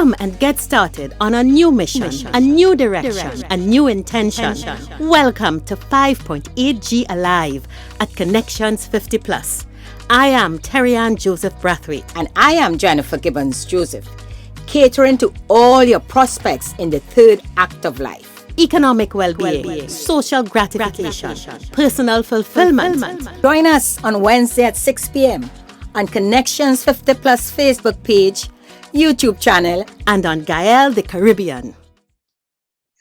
Come and get started on a new mission, a new direction, a new intention. Welcome to 5.8G Alive at Connections 50 Plus. I am Terry-Ann Joseph Brathwaite. And I am Jennifer Gibbons Joseph, catering to all your prospects in the third act of life. Economic well-being, social gratification, personal fulfillment. Join us on Wednesday at 6 p.m. on Connections 50 Plus Facebook page, YouTube channel, and on Gael the Caribbean.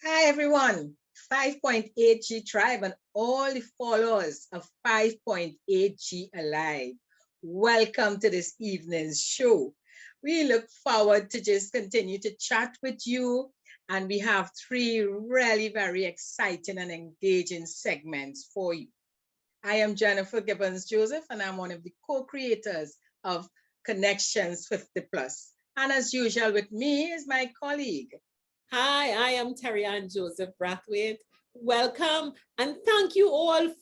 Hi everyone, 5.8G Tribe and all the followers of 5.8G Alive. Welcome to this evening's show. We look forward to just continue to chat with you, and we have three really very exciting and engaging segments for you. I am Jennifer Gibbons Joseph, and I'm one of the co-creators of Connections 50 Plus. And as usual with me is my colleague. Hi, I am Terry-Ann Joseph Brathwaite. Welcome and thank you all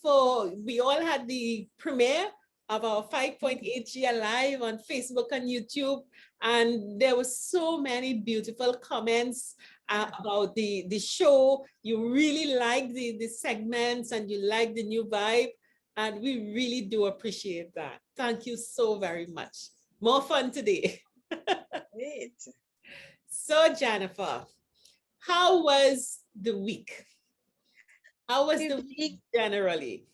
we all had the premiere of our 5.8G Alive on Facebook and YouTube. And there were so many beautiful comments about the show. You really like the segments and you like the new vibe. And we really do appreciate that. Thank you so very much. More fun today. Great. So Jennifer, how was the week? How was the week generally?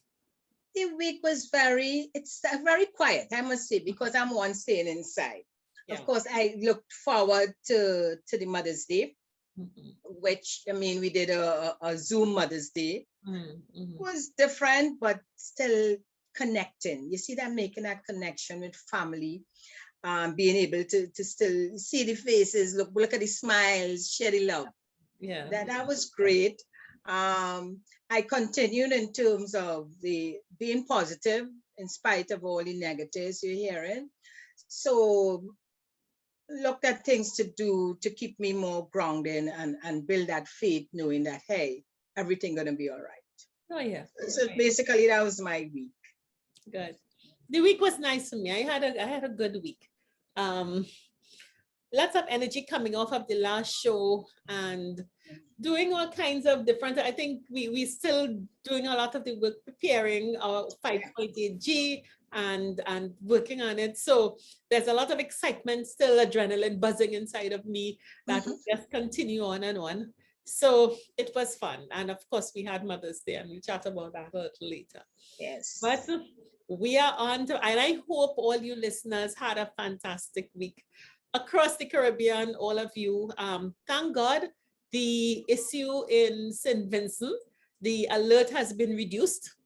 The week was very quiet, I must say, because I'm one staying inside. Yeah. Of course, I looked forward to the Mother's Day, which, I mean, we did a Zoom Mother's Day. It was different, but still connecting. You see that, making that connection with family. Being able to still see the faces, look at the smiles, share the love. Yeah, that was great. I continued in terms of being positive in spite of all the negatives you're hearing. So looked at things to do to keep me more grounded and build that faith, knowing that, hey, everything gonna be all right. Oh yeah. So basically that was my week. Good. The week was nice for me. I had a good week. Lots of energy coming off of the last show and doing all kinds of different. I think we still doing a lot of the work preparing our 5.8G and working on it. So there's a lot of excitement, still adrenaline buzzing inside of me that will just continue on and on. So it was fun. And of course we had Mother's Day and we'll chat about that a little later. Yes. But we are on to, and I hope all you listeners had a fantastic week. Across the Caribbean, all of you, thank God, the issue in St. Vincent, the alert has been reduced.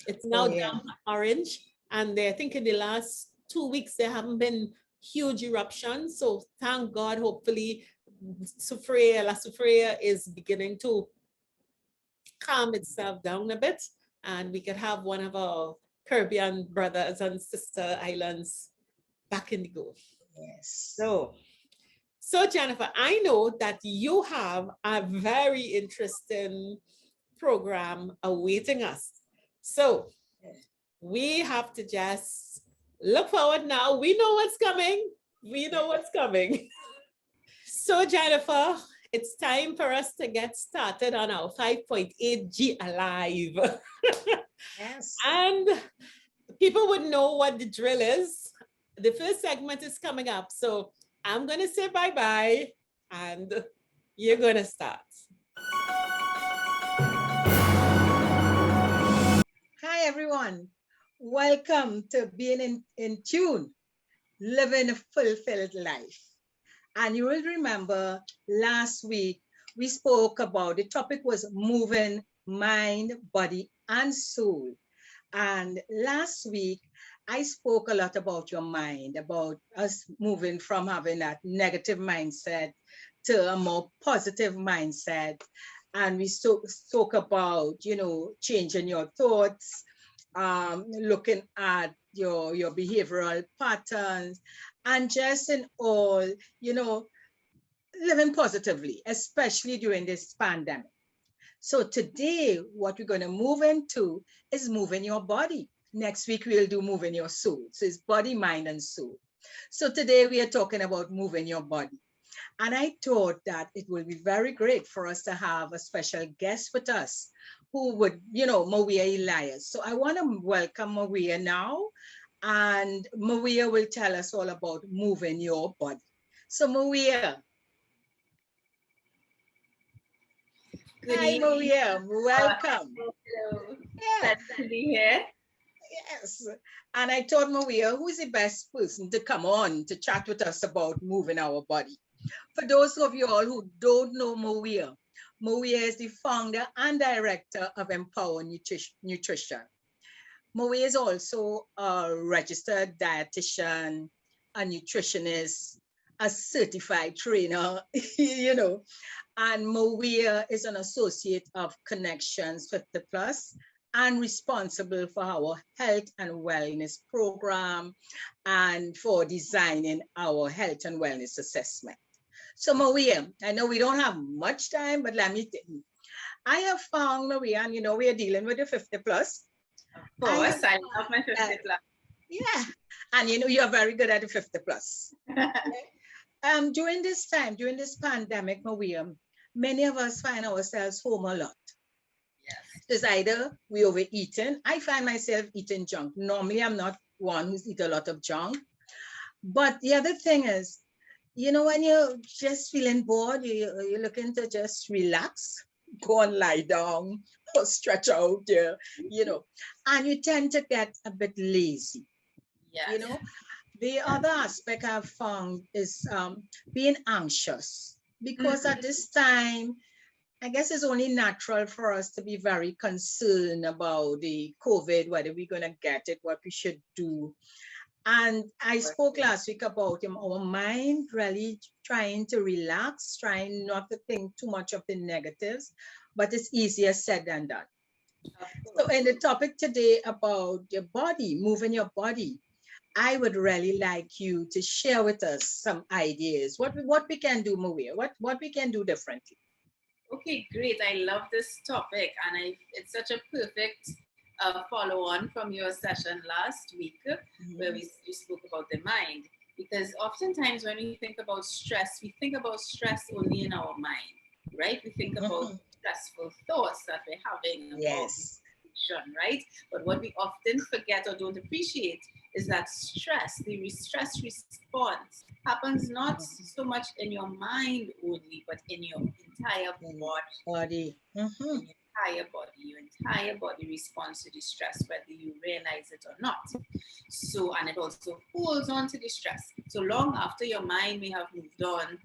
It's now down to orange. And I think in the last 2 weeks, there haven't been huge eruptions. So thank God, hopefully, La Soufrière is beginning to calm itself down a bit. And we could have one of our Caribbean brothers and sister islands back in the go. Yes. So Jennifer, I know that you have a very interesting program awaiting us. So we have to just look forward now. We know what's coming. We know what's coming. So Jennifer, it's time for us to get started on our 5.8G Alive. Yes. And people would know what the drill is. The first segment is coming up. So I'm going to say bye-bye and you're going to start. Hi, everyone. Welcome to being in tune, living a fulfilled life. And you will remember last week, we spoke about, the topic was moving mind, body, and soul. And last week, I spoke a lot about your mind, about us moving from having that negative mindset to a more positive mindset. And we spoke about, changing your thoughts, looking at your behavioral patterns, and just in all, living positively, especially during this pandemic. So today, what we're going to move into is moving your body. Next week, we'll do moving your soul. So it's body, mind, and soul. So today we are talking about moving your body. And I thought that it would be very great for us to have a special guest with us who would, Mweia Elias. So I want to welcome Mweia now. And Mweia will tell us all about moving your body. So Mweia. Good Hi, evening. Mweia. Welcome. Hello. Yeah. Glad to be here. Yes. And I told Mweia, who's the best person to come on to chat with us about moving our body? For those of you all who don't know Mweia, Mweia is the founder and director of Empower Nutrition. Mweia is also a registered dietitian, a nutritionist, a certified trainer, and Mweia is an associate of CONEC-TIONS 50 Plus and responsible for our health and wellness program and for designing our health and wellness assessment. So Mweia, I know we don't have much time, but let me tell you, I have found, Mweia, and we are dealing with the 50 plus. Of course, I love my 50 plus. Yeah, and you're very good at the 50 plus. During this time, during this pandemic, Mweia, many of us find ourselves home a lot. Yes. It's either we overeating. I find myself eating junk. Normally, I'm not one who's eat a lot of junk. But the other thing is, when you're just feeling bored, you're looking to just relax, go and lie down or stretch out there, and you tend to get a bit lazy. Yes. The other aspect I've found is being anxious because at this time, I guess it's only natural for us to be very concerned about the COVID, whether we're going to get it, what we should do. And I spoke last week about our mind really trying to relax, trying not to think too much of the negatives, but it's easier said than done. So in the topic today about your body, moving your body, I would really like you to share with us some ideas. What we can do, Mweia, what we can do differently. Okay, great. I love this topic, and it's such a perfect follow-on from your session last week, where you spoke about the mind. Because oftentimes when we think about stress, we think about stress only in our mind, right? We think about stressful thoughts that we're having about nutrition, right? But what we often forget or don't appreciate is that stress, the stress response, happens not so much in your mind only, but in your entire body. Your entire body responds to the stress, whether you realize it or not. So, and it also holds on to the stress. So long after your mind may have moved on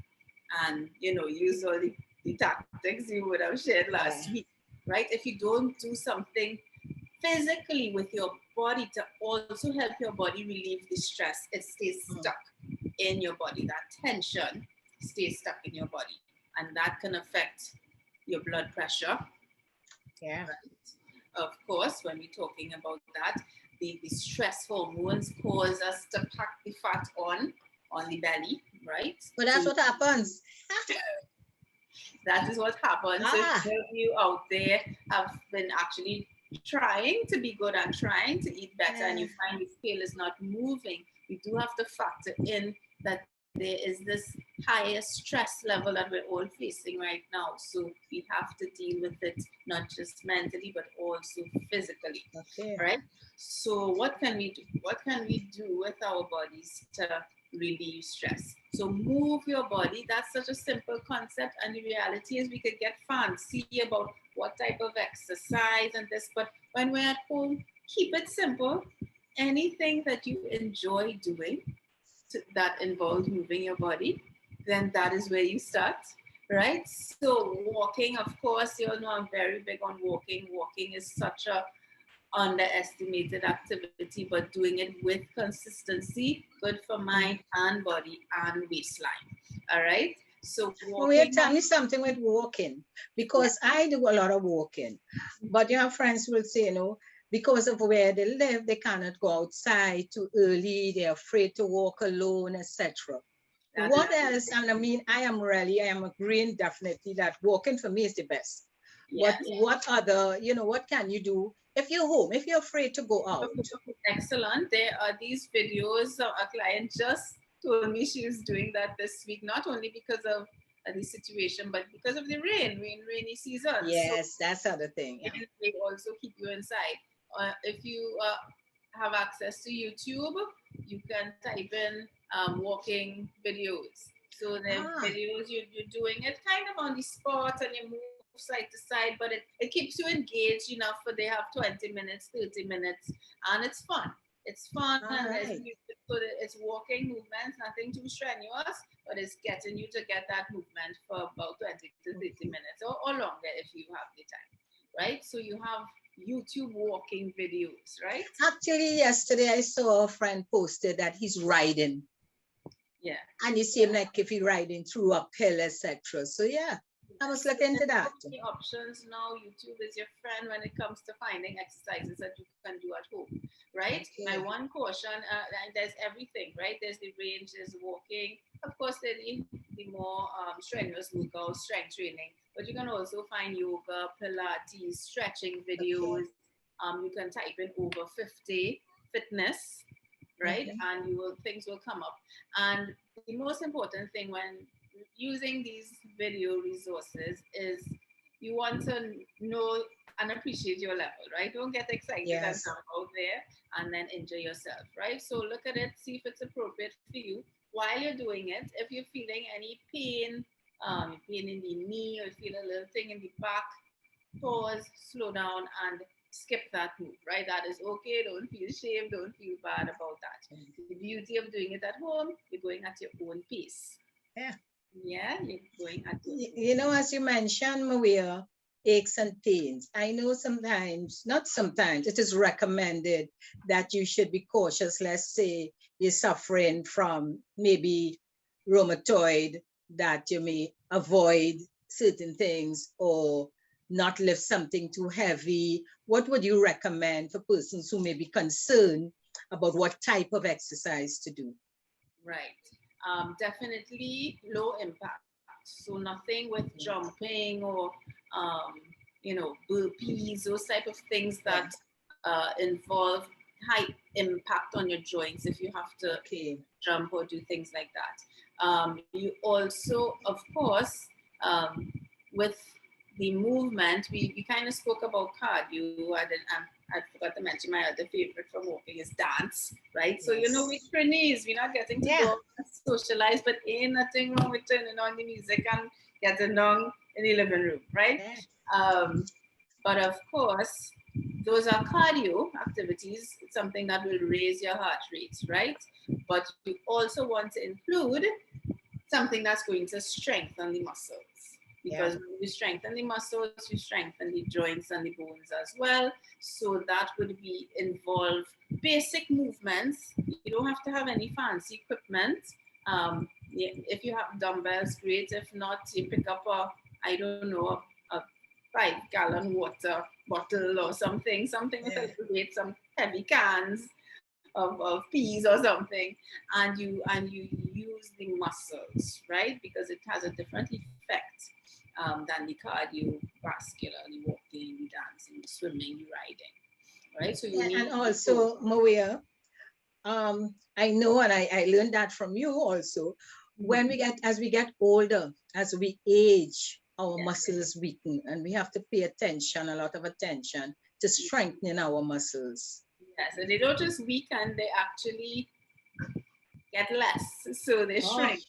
and, use all the tactics you would have shared last week, right? If you don't do something physically with your body to also help your body relieve the stress, it stays stuck in your body. That tension stays stuck in your body, and that can affect your blood pressure. Yeah. Right? Of course, when we're talking about that, the stress hormones cause us to pack the fat on the belly, right? But that's what happens. That is what happens. So if you out there have been actually trying to be good and trying to eat better, and you find the scale is not moving, we do have to factor in that there is this higher stress level that we're all facing right now. So we have to deal with it, not just mentally, but also physically. Okay. Right? So what can we do? What can we do with our bodies to relieve stress? So move your body. That's such a simple concept. And the reality is we could get fancy about what type of exercise and this, but when we're at home, keep it simple. Anything that you enjoy doing that involves moving your body, then that is where you start, right? So walking, of course, you all know I'm very big on walking. Walking is such a underestimated activity, but doing it with consistency, good for mind and body and waistline. All right. So walking. Tell me something with walking, because I do a lot of walking, but friends will say, because of where they live, they cannot go outside too early. They're afraid to walk alone, etc. What else? And I am agreeing definitely that walking for me is the best. Yes. What other, what can you do if you're home, if you're afraid to go out? Excellent. There are these videos. A client just told me she was doing that this week, not only because of the situation, but because of the rainy season. Yes, that's the other thing. Yeah. They also keep you inside. If you have access to YouTube, you can type in walking videos. So the videos you're doing it kind of on the spot, and you move side to side, but it keeps you engaged enough for they have 20 minutes, 30 minutes, and it's fun. It's fun, and it's walking movements, nothing too strenuous, but it's getting you to get that movement for about 20 to 30 minutes or longer if you have the time, right? So you have YouTube walking videos, right? Actually, yesterday I saw a friend posted that he's riding. Yeah. And you see him like if he's riding through uphill, etc. So yeah, I must look into that. Many options now. YouTube is your friend when it comes to finding exercises that you can do at home, right? Okay. My one caution, there's everything, right? There's the range, there's walking. Of course, there's the more strenuous workouts, strength training, but you can also find yoga, Pilates, stretching videos. You can type in over 50 fitness, right? And things will come up. And the most important thing when using these video resources is you want to know and appreciate your level, right? Don't get excited and jump out there and then injure yourself, right? So look at it, see if it's appropriate for you. While you're doing it, if you're feeling any pain, pain in the knee, or feel a little thing in the back, pause, slow down, and skip that move, right? That is okay. Don't feel shame. Don't feel bad about that. The beauty of doing it at home, you're going at your own pace. Yeah, you're going at your own. You know, as you mentioned, Mweia, aches and pains. I know sometimes, not sometimes, it is recommended that you should be cautious. Let's say you're suffering from maybe rheumatoid, that you may avoid certain things or not lift something too heavy. What would you recommend for persons who may be concerned about what type of exercise to do? Right. Definitely low impact. So nothing with jumping or, burpees, those type of things that involve high impact on your joints if you have to jump or do things like that. You also, of course, with the movement, we kind of spoke about cardio. I forgot to mention my other favorite from walking is dance, right? So, we're trainees, we're not getting to go socialize, but ain't nothing wrong with turning on the music and getting down in the living room, right? But of course, those are cardio activities, something that will raise your heart rate, right? But you also want to include something that's going to strengthen the muscles. Because when you strengthen the muscles, you strengthen the joints and the bones as well. So that would involve basic movements. You don't have to have any fancy equipment. If you have dumbbells, great. If not, you pick up a 5-gallon water bottle or something with a weight, some heavy cans of peas or something, and you use the muscles, right? Because it has a different effect than the cardiovascular, the walking, the dancing, the swimming, the riding, right? So you need and also, Mweia, I know, and I learned that from you also. When as we get older, as we age, our muscles weaken, and we have to pay attention, a lot of attention, to strengthening our muscles. Yeah, so they don't just weaken, they actually get less, so they shrink.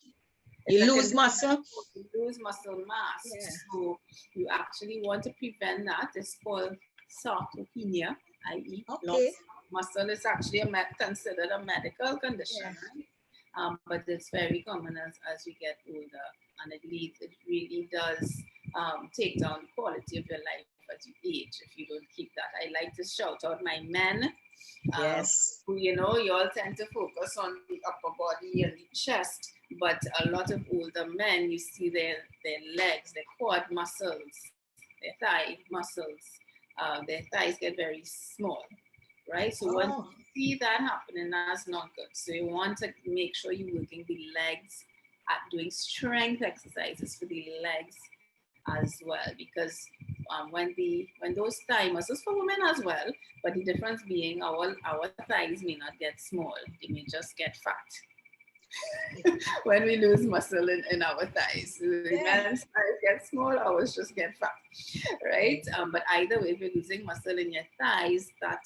You lose muscle? You lose muscle mass. So you actually want to prevent that. It's called sarcopenia, i.e. loss of muscle. Is actually considered a medical condition, right? But it's very common as we get older, and it really does take down the quality of your life as you age if you don't keep that. I like to shout out my men. Who, you all tend to focus on the upper body and the chest, but a lot of older men, you see their legs, their quad muscles, their thigh muscles, their thighs get very small, right? So when you see that happening, that's not good. So you want to make sure you're working the legs, at doing strength exercises for the legs as well, because when those thigh muscles, for women as well, but the difference being our thighs may not get small, they may just get fat. when we lose muscle in our thighs. The men's thighs get small, ours just get fat, right? But either way, if you're losing muscle in your thighs, that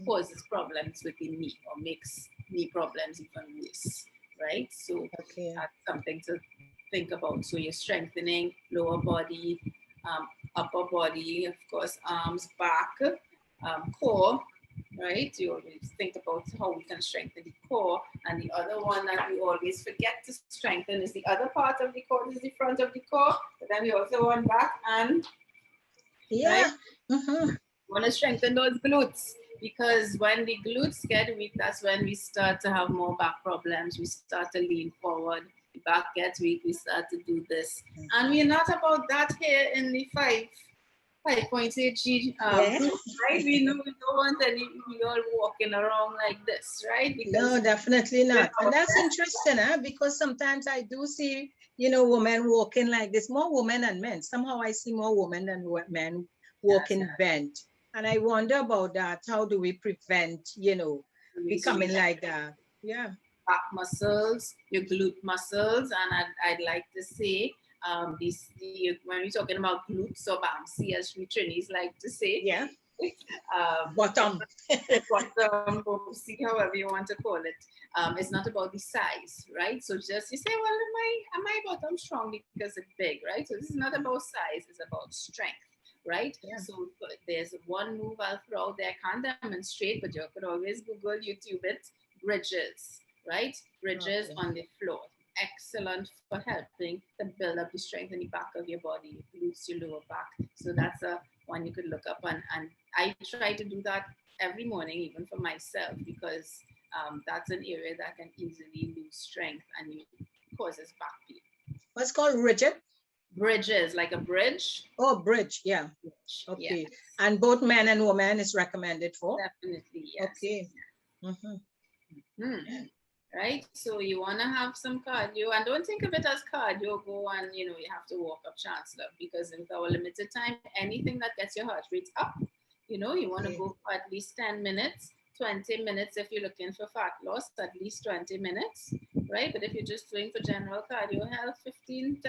causes problems with the knee or makes knee problems even worse, right? So that's something to think about. So you're strengthening lower body, upper body, of course, arms, back, core, right? You always think about how we can strengthen the core. And the other one that we always forget to strengthen is the other part of the core, this is the front of the core. But then we also want back and right? Want to strengthen those glutes, because when the glutes get weak, that's when we start to have more back problems. We start to lean forward. The back gets weak, we start to do this. And we're not about that here in the 5.8G group, right? We know we don't want any we all walking around like this, right? Because no, definitely not. And that's interesting, because sometimes I do see, women walking like this, more women than men. Somehow I see more women than men walking bent. And I wonder about that. How do we prevent, becoming like that? Yeah. Back muscles, your glute muscles, and I'd like to say, when we're talking about glutes or BAMC, as we Trinis like to say, bottom, see however you want to call it. It's not about the size, right? So just you say, well, am my bottom strong because it's big, right? So this is not about size; it's about strength. Right? So there's one move I'll throw out there. I can't demonstrate, but you could always Google, YouTube it. Bridges, right? Bridges on the floor. Excellent for helping to build up the strength in the back of your body, glutes your lower back. So that's one you could look up on. And I try to do that every morning, even for myself, because that's an area that can easily lose strength and causes back pain. What's called rigid? Bridges, like a bridge. Oh, bridge, yeah. Bridge, okay. Yes. And both men and women is recommended for? Definitely, yes. Okay. Right? So you want to have some cardio, and don't think of it as cardio. Go and, you have to walk up Chancellor, because with our limited time, anything that gets your heart rate up, you want to go for at least 10 minutes. 20 minutes if you're looking for fat loss, at least 20 minutes, right? But if you're just doing for general cardio health, 10,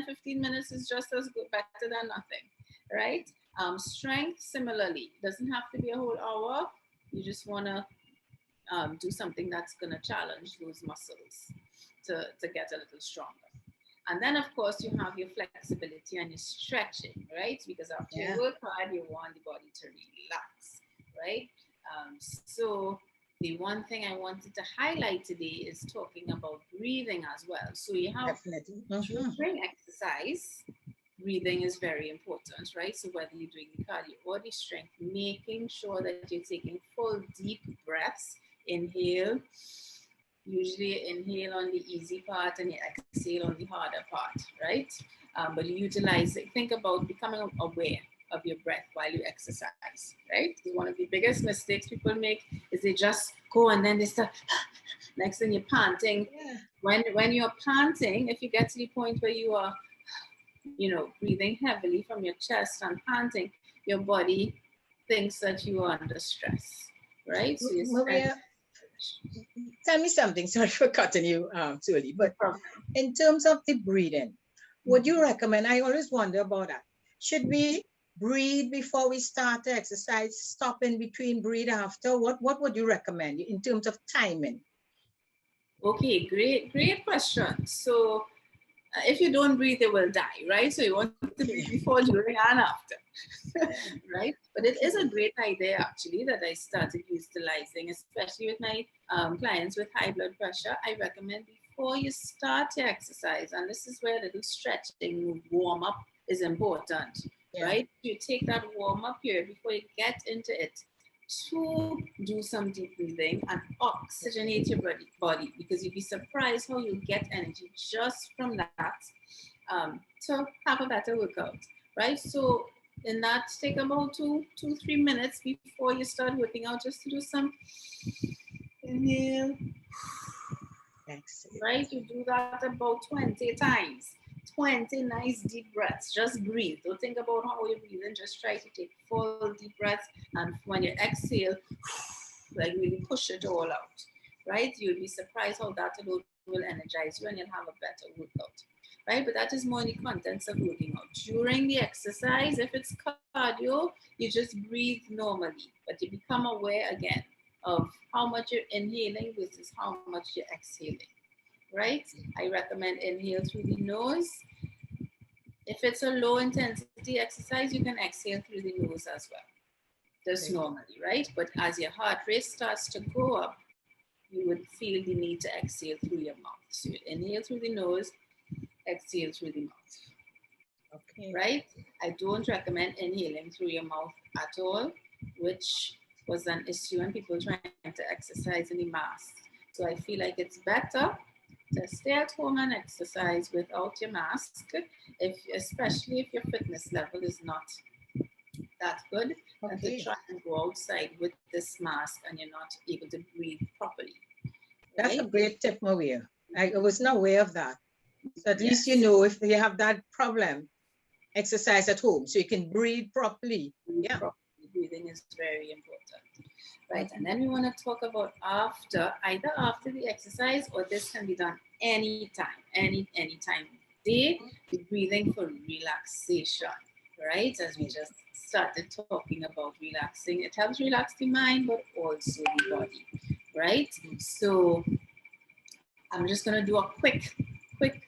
15 minutes is just as good, better than nothing, right? Strength, similarly, doesn't have to be a whole hour. You just want to do something that's going to challenge those muscles to get a little stronger. And then, of course, you have your flexibility and your stretching, right? Because after you work hard, you want the body to relax, right? So the one thing I wanted to highlight today is talking about breathing as well. So you have during exercise, breathing is very important, right? So whether you're doing the cardio or the strength, making sure that you're taking full deep breaths. Inhale. Usually inhale on the easy part and you exhale on the harder part, right? But utilize it. Think about becoming aware of your breath while you exercise, right? One of the biggest mistakes people make is they just go and then they start, next thing you're panting. When you're panting, if you get to the point where you are, breathing heavily from your chest and panting, your body thinks that you are under stress, right? So Mweia, tell me something. Sorry for cutting you Julie, but in terms of the breathing, would you recommend, I always wonder about that, should we breathe before we start the exercise, stop in between, breathe after? What would you recommend in terms of timing? Okay, great question. So if you don't breathe, you will die, right? So you want to breathe before, during, and after, right? But it is a great idea, actually, that I started utilizing, especially with my clients with high blood pressure. I recommend before you start your exercise, and this is where a little stretching, warm up is important, right? You take that warm up period before you get into it to do some deep breathing and oxygenate your body, because you'd be surprised how you get energy just from that to have a better workout, right? So in that, take about 2-3 minutes before you start working out, just to do some inhale. Excellent. Right? You do that about 20 times. 20 nice deep breaths. Just breathe. Don't think about how you're breathing. Just try to take full deep breaths. And when you exhale, like really push it all out. Right? You'll be surprised how that will will energize you and you'll have a better workout, right? But that is more in the contents of working out. During the exercise, if it's cardio, you just breathe normally, but you become aware again of how much you're inhaling versus how much you're exhaling, right? I recommend inhale through the nose. If it's a low intensity exercise, you can exhale through the nose as well, just normally, right? But as your heart rate starts to go up, you would feel the need to exhale through your mouth. So you inhale through the nose, exhale through the mouth, Okay. right? I don't recommend inhaling through your mouth at all, which was an issue when people trying to exercise in the mask. So I feel like it's better to stay at home and exercise without your mask, especially if your fitness level is not that good, and to try and go outside with this mask and you're not able to breathe properly. That's right? a great tip, Mweia. I was not aware of that. So at least you Yes. know if you have that problem, exercise at home so you can breathe properly. Yeah. Breathing is very important. Right, and then we want to talk about either after the exercise, or this can be done anytime, any time of day, the breathing for relaxation, right? As we just started talking about relaxing, it helps relax the mind, but also the body, right? So I'm just going to do a quick,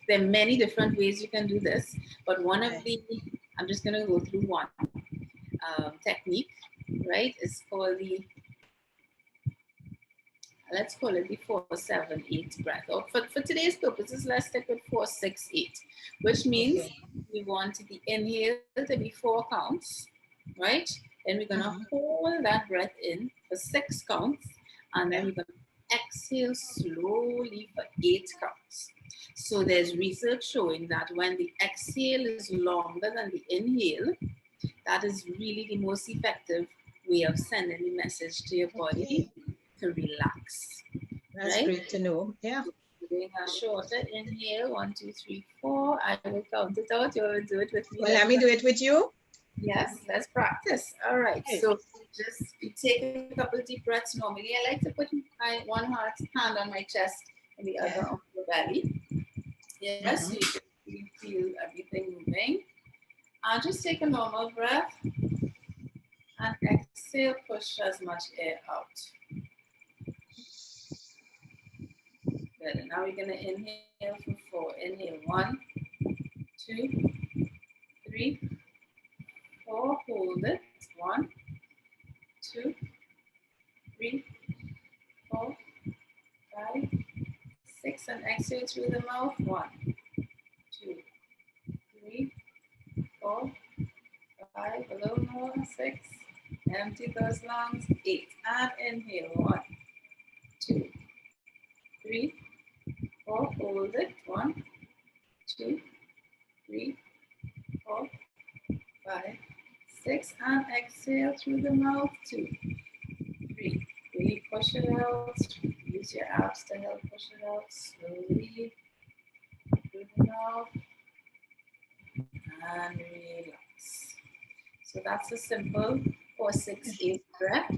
there are many different ways you can do this, but I'm just going to go through one technique, right? It's called let's call it the 4-7-8 breath. Or for today's purposes, let's stick with 4-6-8, which means we want the inhale to be 4 counts, right? Then we're gonna hold that breath in for 6 counts, and then we're gonna exhale slowly for 8 counts. So there's research showing that when the exhale is longer than the inhale, that is really the most effective way of sending the message to your body to relax. That's right? great to know. Yeah. Doing a shorter inhale, 1, 2, 3, 4. I will count it out. You will do it with me. Well, let me do it with you. Yes, let's practice. All right. So just take a couple deep breaths normally. I like to put one hand on my chest and the other on the belly. Yes, so you can feel everything moving. I'll just take a normal breath and exhale, push as much air out. Good. And now we're going to inhale for 4. Inhale 1, 2, 3, 4. Hold it. 1, 2, 3, 4, 5, 6. And exhale through the mouth. 1, 2, 3, 4, 5. A little more. 6. Empty those lungs. 8. And inhale. 1, 2, 3, 4. Hold it. 1, 2, 3, 4, 5, 6. And exhale through the mouth. 2, 3. Really push it out. Use your abs to help push it out slowly. Through the mouth. And relax. So that's a simple 4-6-8 breath.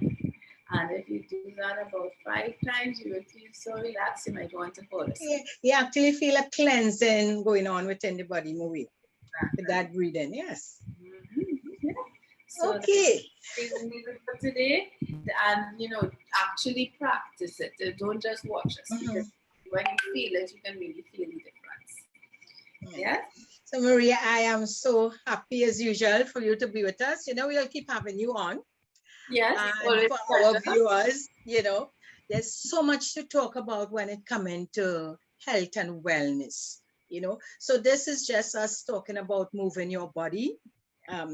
And if you do that about 5 times, you will feel so relaxed, you might want to hold it. Yeah, you actually feel a cleansing going on within the body, Mweia, with that breathing. Yes. Yeah. So Okay. for today, and actually practice it. Don't just watch us, because when you feel it, you can really feel the difference. Yeah. So Mweia, I am so happy as usual for you to be with us. We'll keep having you on. Yes. And for our viewers, there's so much to talk about when it comes into health and wellness. So this is just us talking about moving your body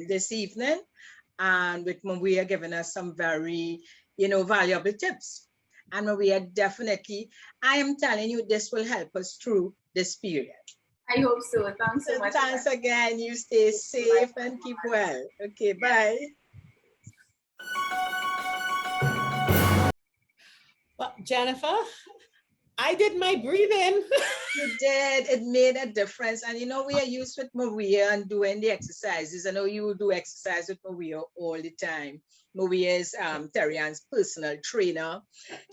this evening, and with Mweia giving us some very, valuable tips. And Mweia, definitely, I am telling you, this will help us through this period. I hope so. Thanks so much. Thanks again. You stay safe and keep well. Okay, bye. Well, Jennifer, I did my breathing. You did. It made a difference. And we are used with Mweia and doing the exercises. I know you do exercise with Mweia all the time. Mweia is Terian's personal trainer.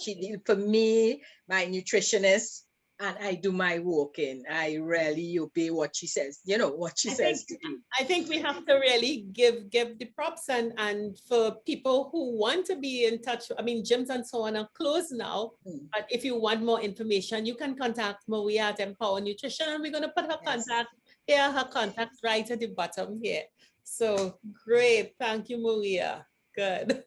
She did for me, my nutritionist. and I do my walking. I really obey what she says, what she says to do. I think we have to really give the props, and for people who want to be in touch, I mean, gyms and so on are closed now, but if you want more information, you can contact Mweia at Empower Nutrition, and we're going to put her contact here, her contact right at the bottom here. So great. Thank you, Mweia. Good.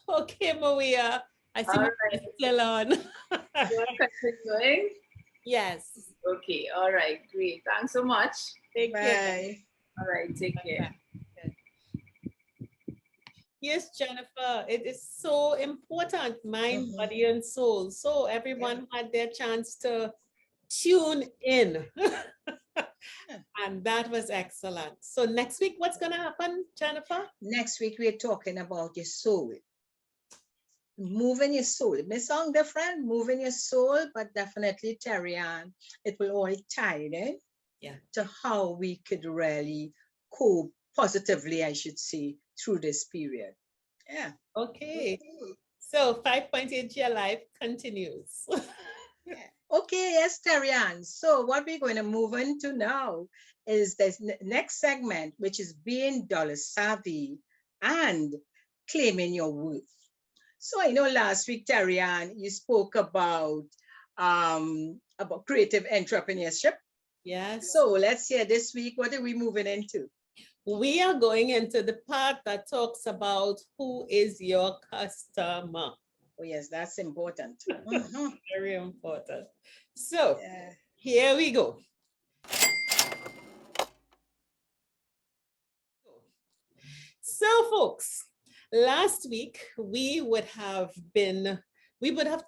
Okay, Mweia. I see my still on. You're continuing? Yes. Okay, all right, great. Thanks so much. Take care. Bye. All right, take care. Yes, Jennifer, it is so important, mind, body, and soul. So everyone had their chance to tune in. And that was excellent. So next week, what's going to happen, Jennifer? Next week, we're talking about your soul. Moving your soul. It may sound different, moving your soul, but definitely, Terry-Ann, it will all tie in to how we could really cope positively, I should say, through this period. Yeah. Okay. So 5.8 Year Life continues. Okay, yes, Terry-Ann. So what we're going to move into now is this next segment, which is being dollar savvy and claiming your worth. So I know last week, Terry-Ann, you spoke about creative entrepreneurship. Yes. So let's hear this week, what are we moving into? We are going into the part that talks about who is your customer. Oh, yes, that's important. Very important. So here we go. So folks, last week we would have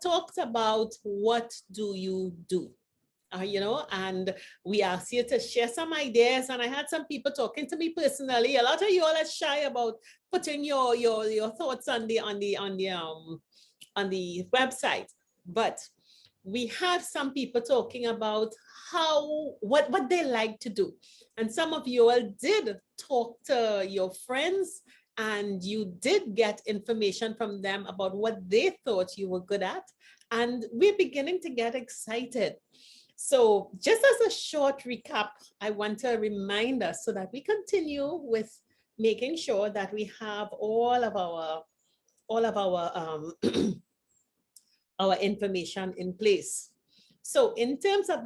talked about what do you do? And we asked you to share some ideas, and I had some people talking to me personally. A lot of you all are shy about putting your thoughts on the website, but we had some people talking about what they like to do, and some of you all did talk to your friends, and you did get information from them about what they thought you were good at, and we're beginning to get excited. So just as a short recap, I want to remind us so that we continue with making sure that we have all of our our information in place. So in terms of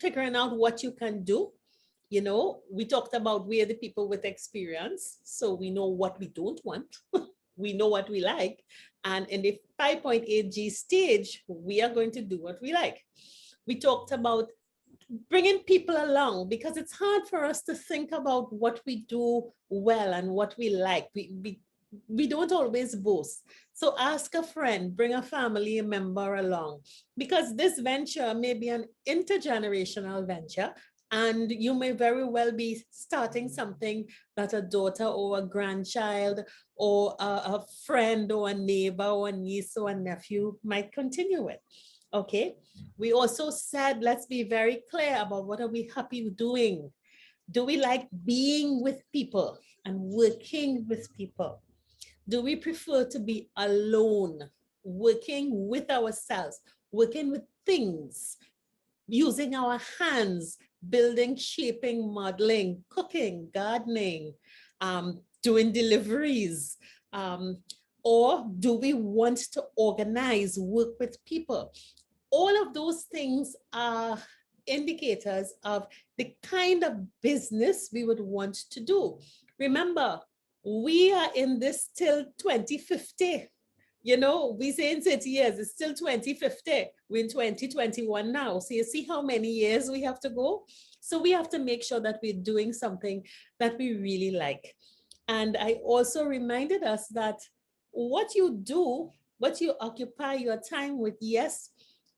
figuring out what you can do, we talked about we're the people with experience, so we know what we don't want. We know what we like. And in the 5.8G stage, we are going to do what we like. We talked about bringing people along, because it's hard for us to think about what we do well and what we like. We don't always boast. So ask a friend, bring a family member along, because this venture may be an intergenerational venture, and you may very well be starting something that a daughter or a grandchild or a friend or a neighbor or a niece or a nephew might continue with. Okay, we also said, let's be very clear about what are we happy doing. Do we like being with people and working with people? Do we prefer to be alone, working with ourselves, working with things, using our hands, building, shaping, modeling, cooking, gardening, doing deliveries? Or do we want to organize, work with people? All of those things are indicators of the kind of business we would want to do. Remember, we are in this till 2050. We say in 30 years, it's still 2050. We're in 2021 now. So you see how many years we have to go? So we have to make sure that we're doing something that we really like. And I also reminded us that what you do, what you occupy your time with, yes,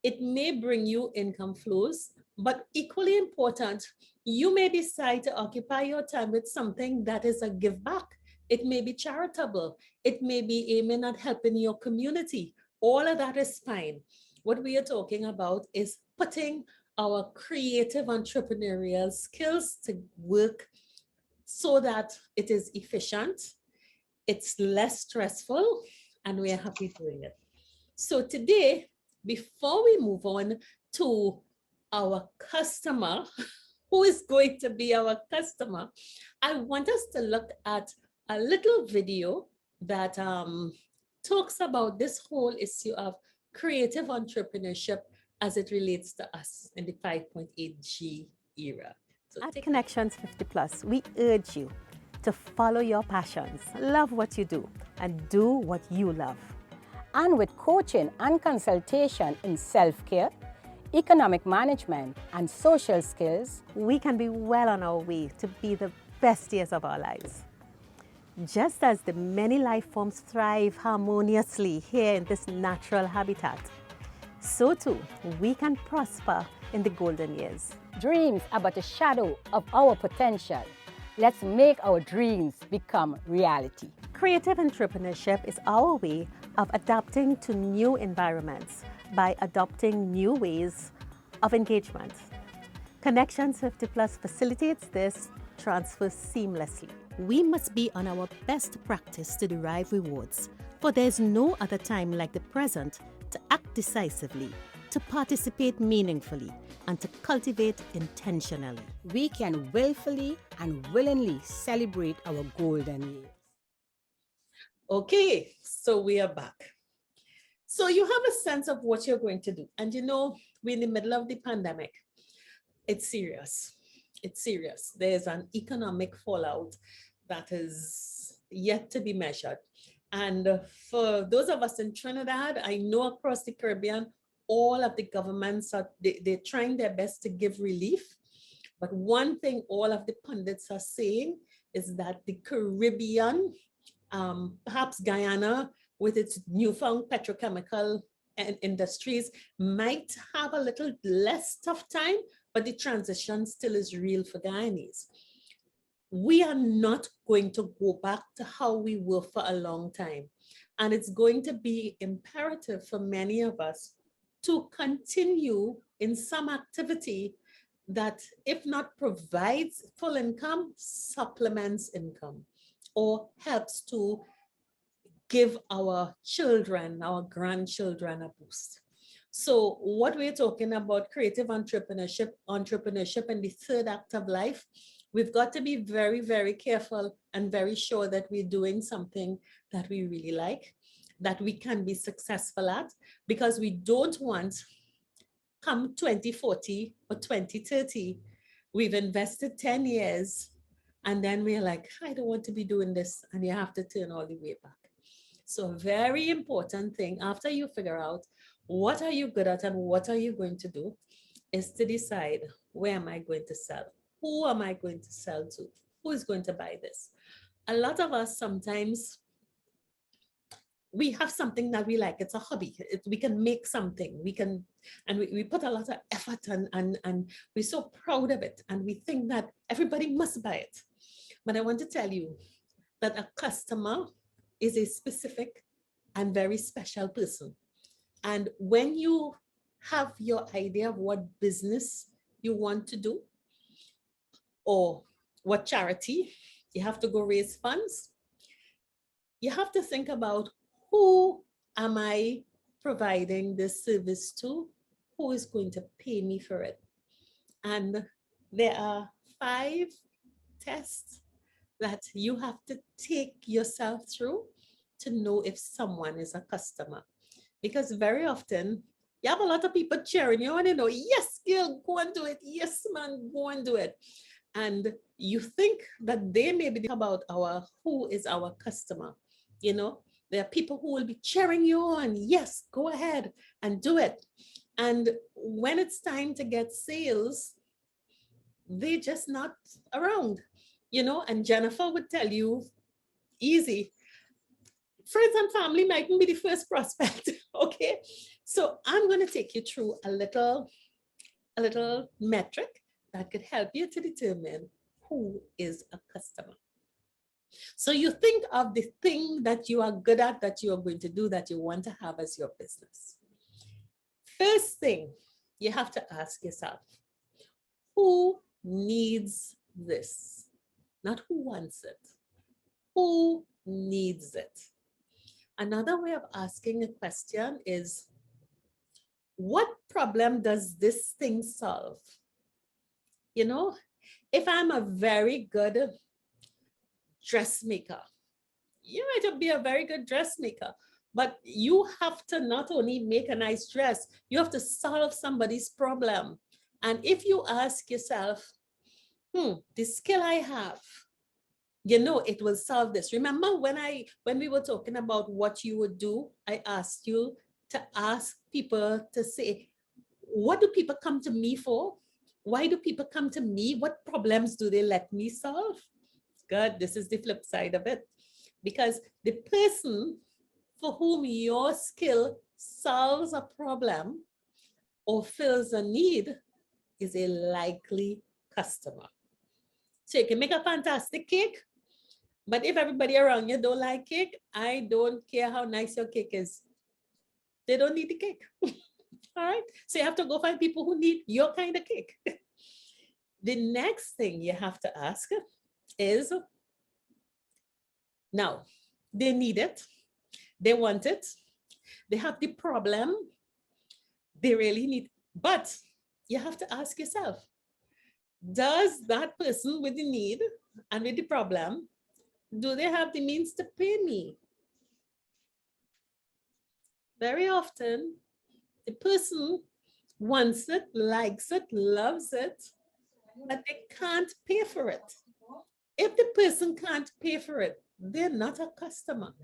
it may bring you income flows, but equally important, you may decide to occupy your time with something that is a give back. It may be charitable. It may be aiming at helping your community. All of that is fine. What we are talking about is putting our creative entrepreneurial skills to work so that it is efficient, it's less stressful, and we are happy doing it. So today, before we move on to our customer, who is going to be our customer, I want us to look at a little video that talks about this whole issue of creative entrepreneurship as it relates to us in the 5.8G era. So At Connections 50 Plus, we urge you to follow your passions, love what you do, and do what you love. And with coaching and consultation in self-care, economic management, and social skills, we can be well on our way to be the best years of our lives. Just as the many life forms thrive harmoniously here in this natural habitat, so too we can prosper in the golden years. dreams are but a shadow of our potential. Let's make our dreams become reality. Creative entrepreneurship is our way of adapting to new environments by adopting new ways of engagement. Connections 50 Plus facilitates this transfer seamlessly. We must be on our best practice to derive rewards, for there's no other time like the present to act decisively, to participate meaningfully, and to cultivate intentionally. We can willfully and willingly celebrate our golden years. okay, so we are back. So you have a sense of what you're going to do. And you know, we're in the middle of the pandemic. It's serious. It's serious. There's an economic fallout that is yet to be measured. And for those of us in Trinidad, I know across the Caribbean, all of the governments they're trying their best to give relief. But one thing all of the pundits are saying is that the Caribbean, perhaps Guyana, with its newfound petrochemical industries, might have a little less tough time, but the transition still is real for Guyanese. We are not going to go back to how we were for a long time. And it's going to be imperative for many of us to continue in some activity that, if not provides full income, supplements income or helps to give our children, our grandchildren a boost. So what we're talking about, creative entrepreneurship in the third act of life, we've got to be very, very careful and very sure that we're doing something that we really like, that we can be successful at, because we don't want, come 2040 or 2030, we've invested 10 years and then we're like, I don't want to be doing this, and you have to turn all the way back. So a very important thing after you figure out what are you good at and what are you going to do is to decide, where am I going to sell? Who am I going to sell to? Who is going to buy this? A lot of us sometimes, we have something that we like. It's a hobby. We can make something. We can, and we put a lot of effort and we're so proud of it. And we think that everybody must buy it. But I want to tell you that a customer is a specific and very special person. And when you have your idea of what business you want to do or what charity, you have to go raise funds. You have to think about, who am I providing this service to? Who is going to pay me for it? And there are 5 tests that you have to take yourself through to know if someone is a customer. Because very often you have a lot of people cheering you on, you know, yes, girl, go and do it. Yes, man, go and do it. And you think that they may be about who is our customer. You know, there are people who will be cheering you on. Yes, go ahead and do it. And when it's time to get sales, they're just not around, you know. And Jennifer would tell you, easy. Friends and family mightn't be the first prospect, okay? So I'm going to take you through a little metric that could help you to determine who is a customer. So you think of the thing that you are good at, that you are going to do, that you want to have as your business. First thing you have to ask yourself, who needs this? Not who wants it. Who needs it? Another way of asking a question is, what problem does this thing solve? You know, if I'm a very good dressmaker, you might be a very good dressmaker, but you have to not only make a nice dress, you have to solve somebody's problem. And if you ask yourself, the skill I have, it will solve this. Remember when we were talking about what you would do, I asked you to ask people to say, what do people come to me for? Why do people come to me? What problems do they let me solve? Good. This is the flip side of it. Because the person for whom your skill solves a problem or fills a need is a likely customer. So you can make a fantastic cake, but if everybody around you don't like cake, I don't care how nice your cake is. They don't need the cake. All right. So you have to go find people who need your kind of cake. The next thing you have to ask is, now, they need it, they want it, they have the problem, they really need, but you have to ask yourself, does that person with the need and with the problem, do they have the means to pay me? Very often, the person wants it, likes it, loves it, but they can't pay for it. If the person can't pay for it, they're not a customer.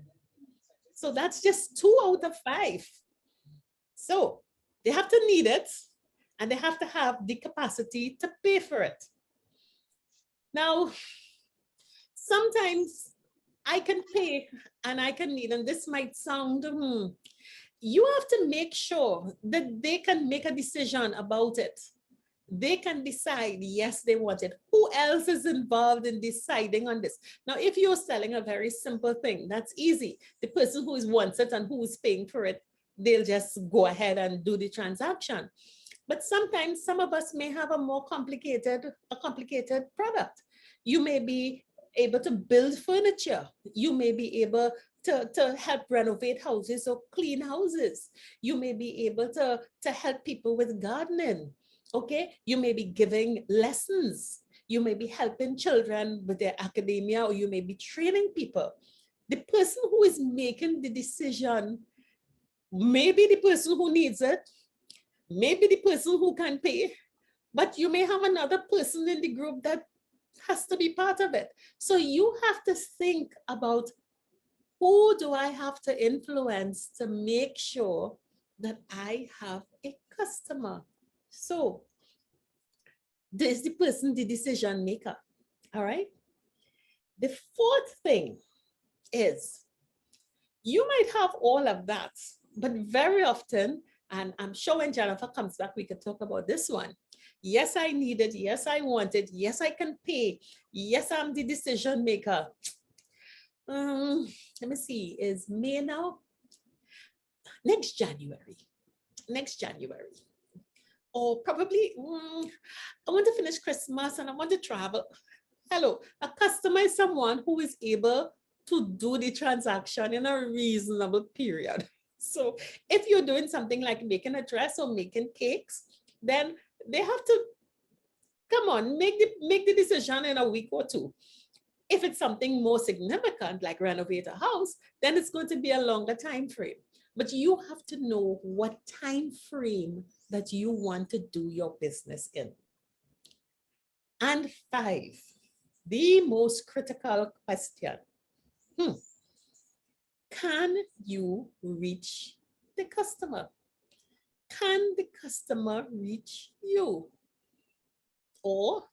So that's just 2 out of 5. So they have to need it and they have to have the capacity to pay for it. Now, sometimes I can pay and I can need, and this might sound, you have to make sure that they can make a decision about it. They can decide, yes, they want it. Who else is involved in deciding on this? Now, if you're selling a very simple thing, that's easy. The person who wants it and who is paying for it, they'll just go ahead and do the transaction. But sometimes some of us may have a complicated product. You may be able to build furniture. You may be able to help renovate houses or clean houses. You may be able to help people with gardening. Okay, you may be giving lessons. You may be helping children with their academia, or you may be training people. The person who is making the decision may be the person who needs it, maybe the person who can pay, but you may have another person in the group that has to be part of it. So you have to think about, who do I have to influence to make sure that I have a customer? So is the person the decision maker? All right. The fourth thing is, you might have all of that, but very often, and I'm sure when Jennifer comes back, we can talk about this one. Yes, I need it. Yes, I want it. Yes, I can pay. Yes, I'm the decision maker. Let me see, is May now? Next January. Or probably, I want to finish Christmas and I want to travel. Hello, a customer is someone who is able to do the transaction in a reasonable period. So if you're doing something like making a dress or making cakes, then they have to, come on, make the decision in a week or 2. If it's something more significant, like renovate a house, then it's going to be a longer time frame. But you have to know what time frame that you want to do your business in. And 5, the most critical question. Can you reach the customer? Can the customer reach you? Or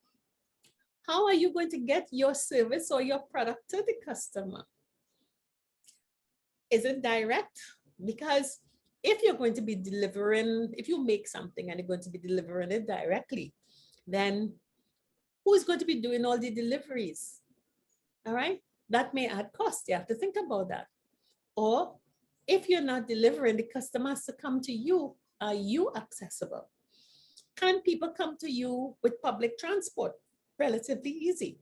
how are you going to get your service or your product to the customer? Is it direct? Because if you're going to be delivering, if you make something and you're going to be delivering it directly, then who's going to be doing all the deliveries? All right, that may add cost. You have to think about that. Or if you're not delivering, the customer has to come to you. Are you accessible? Can people come to you with public transport? Relatively easy.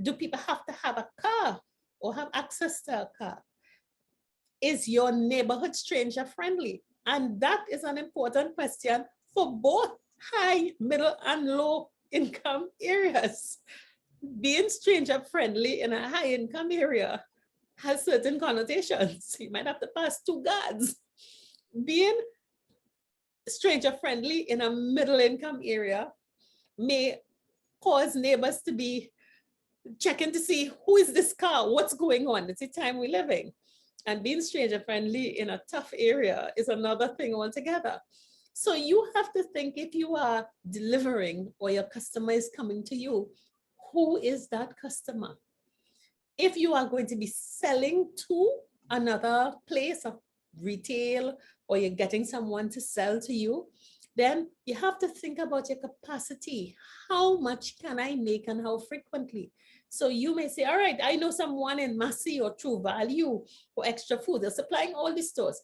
Do people have to have a car or have access to a car? Is your neighborhood stranger friendly? And that is an important question for both high, middle, and low income areas. Being stranger friendly in a high income area has certain connotations. You might have to pass two guards. Being stranger friendly in a middle income area may cause neighbors to be checking to see who is this car, what's going on. It's the time we're living. And being stranger friendly in a tough area is another thing altogether. So you have to think, if you are delivering or your customer is coming to you, who is that customer? If you are going to be selling to another place of retail, or you're getting someone to sell to you, then you have to think about your capacity. How much can I make and how frequently? So you may say, all right, I know someone in Massy or True Value or Extra Food. They're supplying all the stores,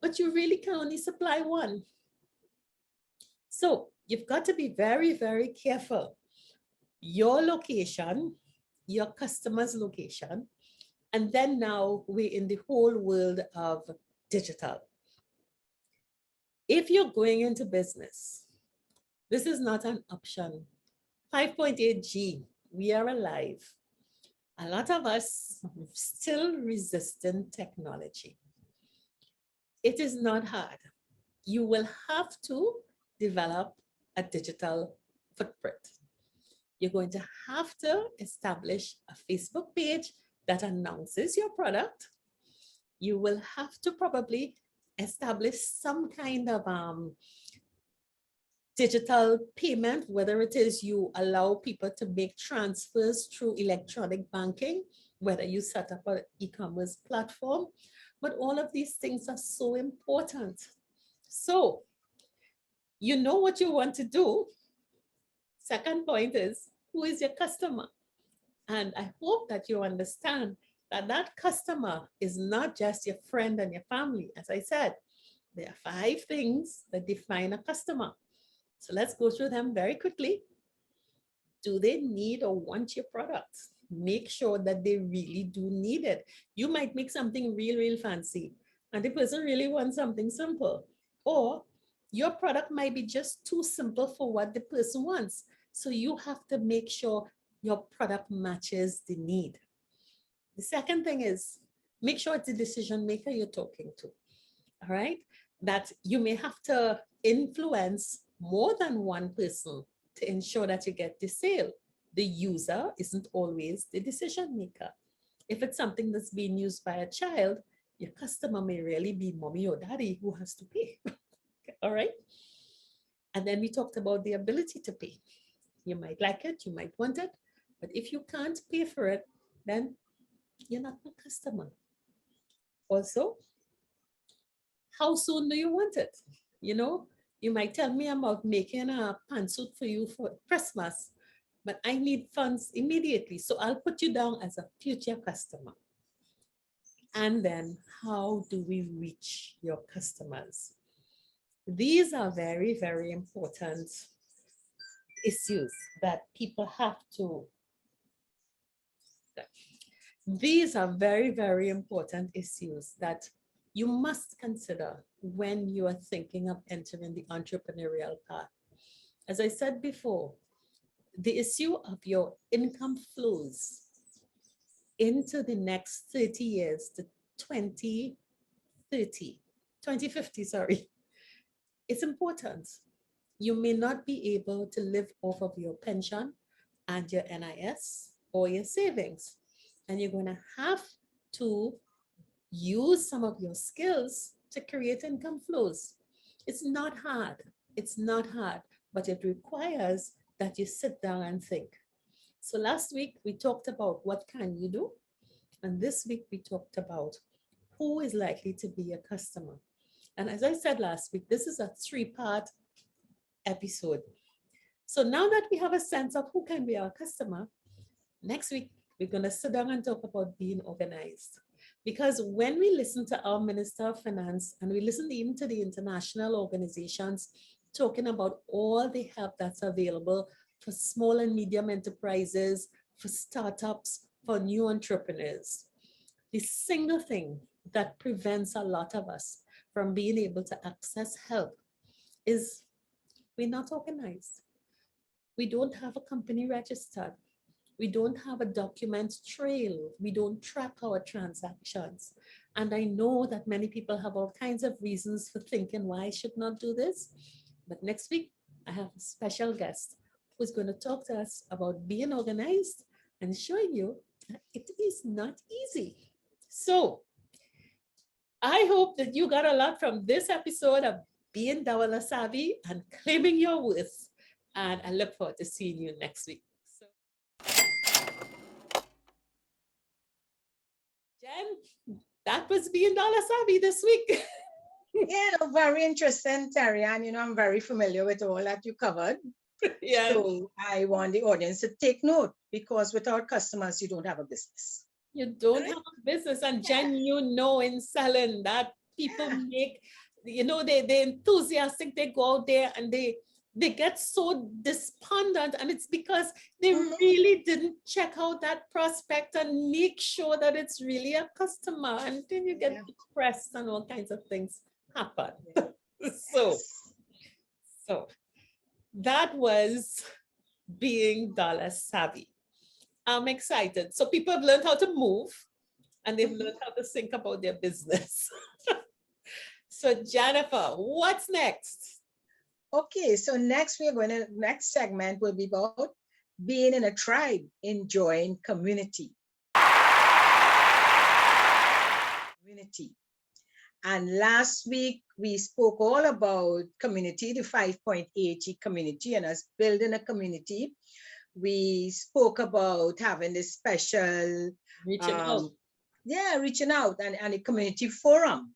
but you really can only supply one. So you've got to be very, very careful. Your location, your customer's location, and then now we're in the whole world of digital. If you're going into business, this is not an option. 5.8G, we are alive. A lot of us still resistant technology. It is not hard. You will have to develop a digital footprint. You're going to have to establish a Facebook page that announces your product. You will have to probably establish some kind of digital payment, whether it is you allow people to make transfers through electronic banking, whether you set up an e-commerce platform, but all of these things are so important. So you know what you want to do. Second point is, who is your customer? And I hope that you understand that that customer is not just your friend and your family. As I said, there are 5 things that define a customer. So let's go through them very quickly. Do they need or want your product? Make sure that they really do need it. You might make something real, real fancy, and the person really wants something simple. Or your product might be just too simple for what the person wants. So you have to make sure your product matches the need. The second thing is, make sure it's the decision maker you're talking to. All right? That you may have to influence more than one person to ensure that you get the sale. The user isn't always the decision maker. If it's something that's being used by a child, your customer may really be mommy or daddy who has to pay. All right? And then we talked about the ability to pay. You might like it, you might want it, but if you can't pay for it, then you're not a customer. Also, how soon do you want it? You know, you might tell me about making a pantsuit for you for Christmas, but I need funds immediately. So I'll put you down as a future customer. And then how do we reach your customers? These are very, very important issues that people have to. These are very, very important issues that you must consider when you are thinking of entering the entrepreneurial path. As I said before, the issue of your income flows into the next 30 years to 2050, sorry. It's important. You may not be able to live off of your pension and your NIS or your savings. And you're going to have to use some of your skills to create income flows. It's not hard. It's not hard, but it requires that you sit down and think. So last week we talked about what can you do? And this week we talked about who is likely to be a customer. And as I said last week, this is a 3-part episode. So now that we have a sense of who can be our customer, next week we're going to sit down and talk about being organized. Because when we listen to our Minister of Finance and we listen even to the international organizations talking about all the help that's available for small and medium enterprises, for startups, for new entrepreneurs, the single thing that prevents a lot of us from being able to access help is we're not organized. We don't have a company registered. We don't have a document trail. We don't track our transactions. And I know that many people have all kinds of reasons for thinking why I should not do this. But next week, I have a special guest who's going to talk to us about being organized and showing you that it is not easy. So I hope that you got a lot from this episode of Being Dawala Savvy and Claiming Your Worth. And I look forward to seeing you next week. So, Jen, that was Being Dollar Savvy this week. Yeah, no, very interesting, Terry. And I'm very familiar with all that you covered. Yeah. So I want the audience to take note, because without customers, you don't have a business. You don't have a business. And Jen, in selling that people make, they're enthusiastic. They go out there and they get so despondent, and it's because they really didn't check out that prospect and make sure that it's really a customer, and then you get depressed and all kinds of things happen. So that was Being Dollar Savvy. I'm excited. So people have learned how to move, and they've learned how to think about their business. So Jennifer, what's next? Okay, so next segment will be about being in a tribe, enjoying community. And last week, we spoke all about community, the 5.8G community, and us building a community. We spoke about having this special Reaching out. Yeah, reaching out, and a community forum,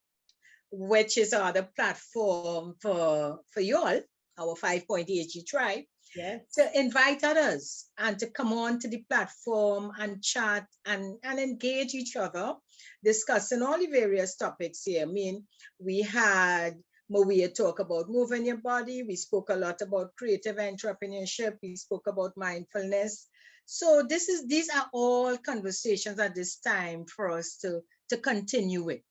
which is our platform for you all, our 5.8G tribe, to invite others and to come on to the platform and chat and engage each other, discussing all the various topics here. I mean, we had Mweia talk about moving your body. We spoke a lot about creative entrepreneurship. We spoke about mindfulness. So these are all conversations at this time for us to continue with,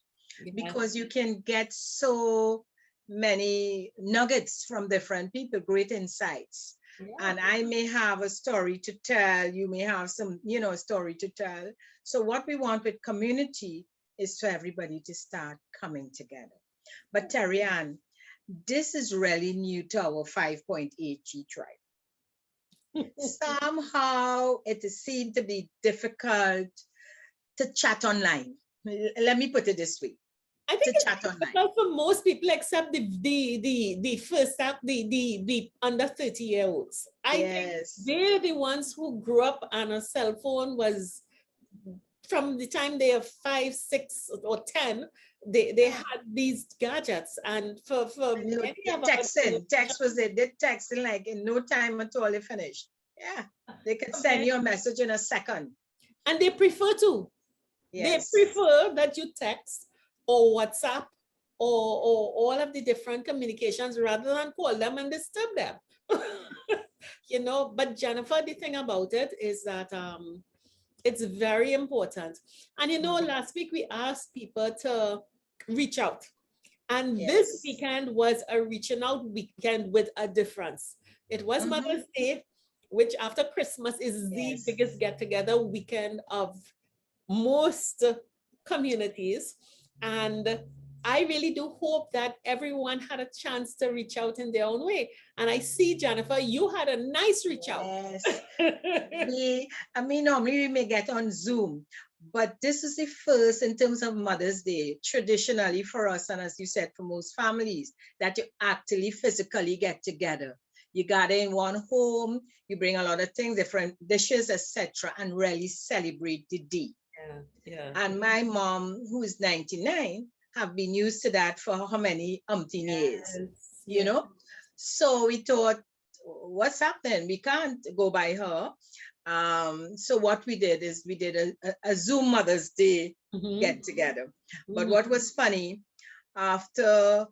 because you can get so many nuggets from different people, great insights. And I may have a story to tell. You may have some, story to tell. So what we want with community is for everybody to start coming together. But Terry Ann, this is really new to our 5.8G tribe. Somehow it seemed to be difficult to chat online. Let me put it this way. I think it's difficult for most people, except the first up, the under 30-year-olds. I think they're the ones who grew up on a cell phone. Was from the time they are 5, 6, or 10, they had these gadgets, and for many of text was it? They texting like in no time at all. They finished. Yeah, they could send you a message in a second, and they prefer to. They prefer that you text or WhatsApp or all of the different communications rather than call them and disturb them. But Jennifer, the thing about it is that it's very important. And last week we asked people to reach out. And this weekend was a reaching out weekend with a difference. It was Mother's Day, which after Christmas is the biggest get-together weekend of most communities. And I really do hope that everyone had a chance to reach out in their own way. And I see, Jennifer, you had a nice reach out. Normally we may get on Zoom, but this is the first in terms of Mother's Day, traditionally for us, and as you said, for most families, that you actually physically get together. You gather in one home, you bring a lot of things, different dishes, etc., and really celebrate the day. And my mom, who is 99, have been used to that for how many years, So we thought, what's happening? We can't go by her. So what we did is we did a Zoom Mother's Day get together. But what was funny, after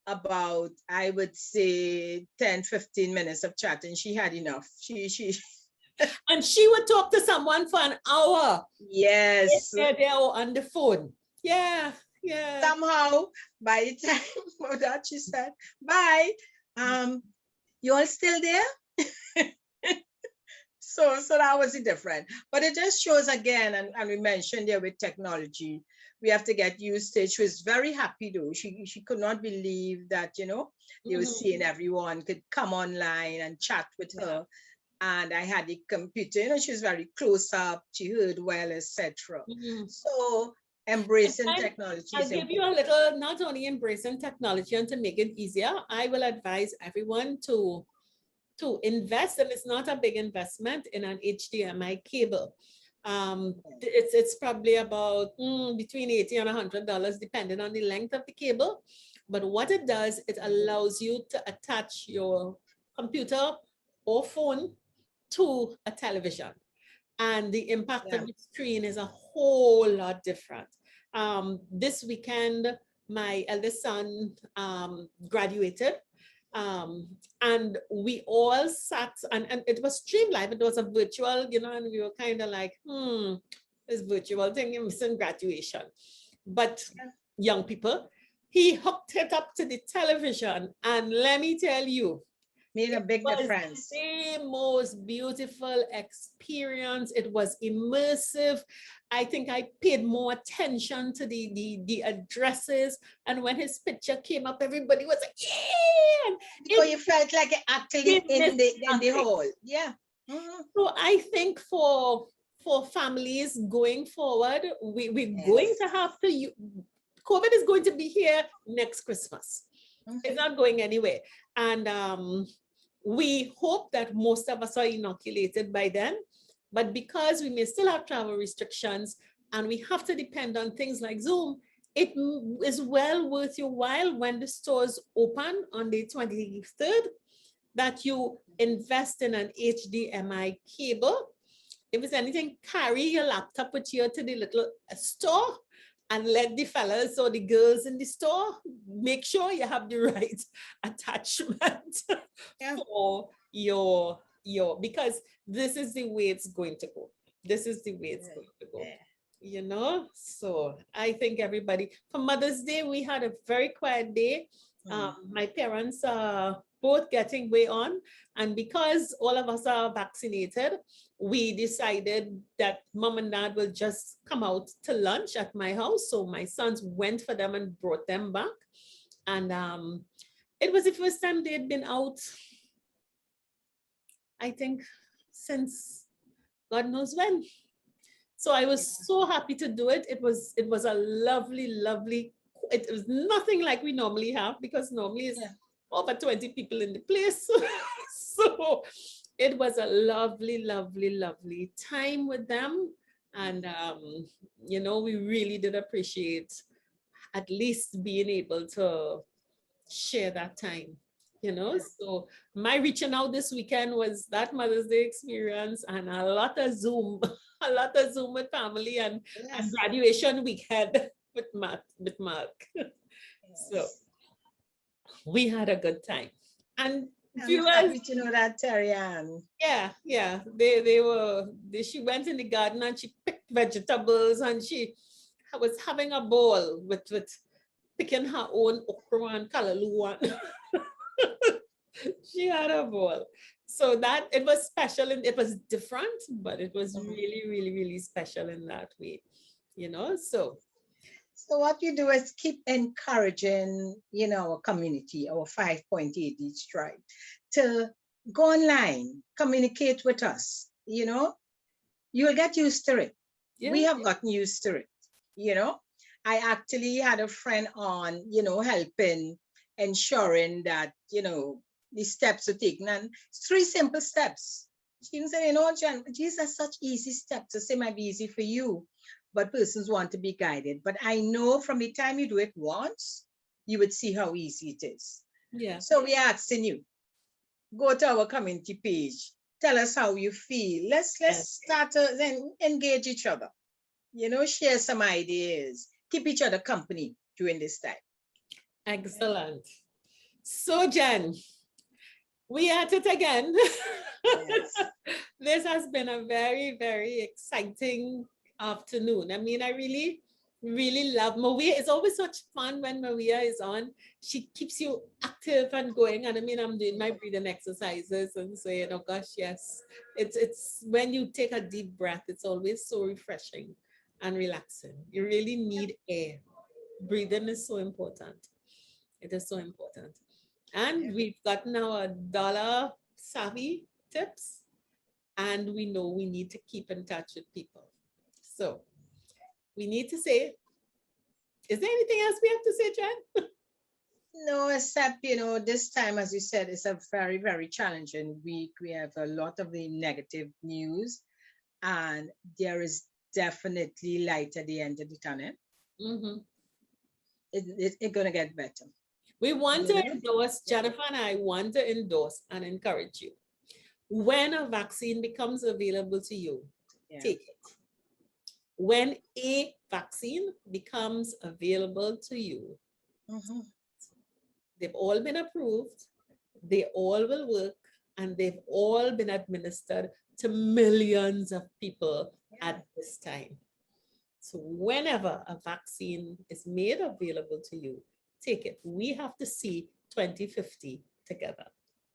about, I would say 10, 15 minutes of chatting, she had enough. And she would talk to someone for an hour. Yes. They're on the phone. Yeah. Yeah. Somehow, by the time that she said, bye, you all still there? So that was different. But it just shows again, and we mentioned there with technology, we have to get used to it. She was very happy though. She could not believe that, they were seeing everyone could come online and chat with her. And I had the computer, she was very close up, she heard well, etc. So embracing technology I'll is give you a important. little, not only embracing technology and to make it easier, I will advise everyone to invest, and it's not a big investment, in an HDMI cable. It's probably about between $80 and $100, depending on the length of the cable. But what it does, it allows you to attach your computer or phone to a television, and the impact of the screen is a whole lot different. This weekend, my eldest son graduated, and we all sat, and it was streamed live. It was a virtual, and we were kind of like, this virtual thing, you're missing graduation. But young people, he hooked it up to the television, and let me tell you, made a big difference. The most beautiful experience. It was immersive. I think I paid more attention to the addresses, and when his picture came up, everybody was like, yeah. So you felt like actually in the hall. Yeah. So I think for families going forward, we're going to have to, COVID is going to be here next Christmas. It's not going anywhere. And we hope that most of us are inoculated by then. But because we may still have travel restrictions and we have to depend on things like Zoom, it is well worth your while when the stores open on the 23rd that you invest in an HDMI cable. If it's anything, carry your laptop with you to the little store and let the fellas or the girls in the store make sure you have the right attachment for your, because this is the way it's going to go. This is the way it's going to go. So I think everybody, for Mother's Day, we had a very quiet day. My parents are both getting way on, and because all of us are vaccinated, we decided that mom and dad will just come out to lunch at my house. So my sons went for them and brought them back. And it was the first time they'd been out, I think, since God knows when. So I was so happy to do it. It was a lovely, it was nothing like we normally have, because normally it's over 20 people in the place. So it was a lovely time with them. And, we really did appreciate at least being able to share that time, So my reaching out this weekend was that Mother's Day experience, and a lot of Zoom, with family, and graduation weekend with Mark. So we had a good time. And I'm happy to know that, Terry-Ann. Yeah. She went in the garden and she picked vegetables, and she was having a ball with picking her own okra and kalaloo. She had a ball. So that it was special, and it was different, but it was really special in that way, So what you do is keep encouraging, our community, our 5.8 tribe, to go online, communicate with us, you will get used to it. We have gotten used to it, I actually had a friend on, helping, ensuring that, the steps are taken, and it's 3 simple steps. She didn't say, Jan, these are such easy steps. It might be easy for you, but persons want to be guided. But I know from the time you do it once, you would see how easy it is. Yeah. So we are asking you, go to our community page, tell us how you feel. Let's start to then engage each other, share some ideas, keep each other company during this time. Excellent. So Jen, we at it again. This has been a very, very exciting afternoon. I mean, I really really love Mweia. It's always such fun when Mweia is on. She keeps you active and going. And I mean, I'm doing my breathing exercises and saying, oh gosh, yes. It's when you take a deep breath, it's always so refreshing and relaxing. You really need air. Breathing is so important. It is so important. And we've gotten our dollar savvy tips, and we know we need to keep in touch with people. So we need to say, is there anything else we have to say, Jen? No, except, this time, as you said, it's a very, very challenging week. We have a lot of the negative news, and there is definitely light at the end of the tunnel. Mm-hmm. It's going to get better. We want to endorse, Jennifer and I want to endorse and encourage you. When a vaccine becomes available to you, take it. When a vaccine becomes available to you, they've all been approved, they all will work, and they've all been administered to millions of people at this time. So whenever a vaccine is made available to you, take it. We have to see 2050 together.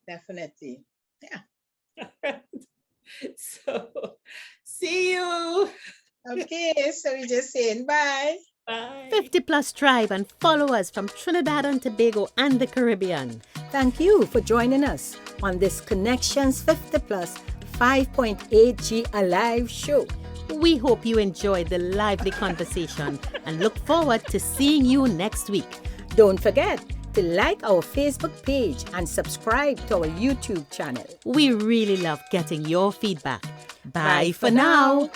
Definitely. Yeah. So, see you. Okay, so we're just saying bye. Bye. 50 Plus Tribe and follow us from Trinidad and Tobago and the Caribbean. Thank you for joining us on this Connections 50 Plus 5.8G Alive show. We hope you enjoyed the lively conversation and look forward to seeing you next week. Don't forget to like our Facebook page and subscribe to our YouTube channel. We really love getting your feedback. Bye for now.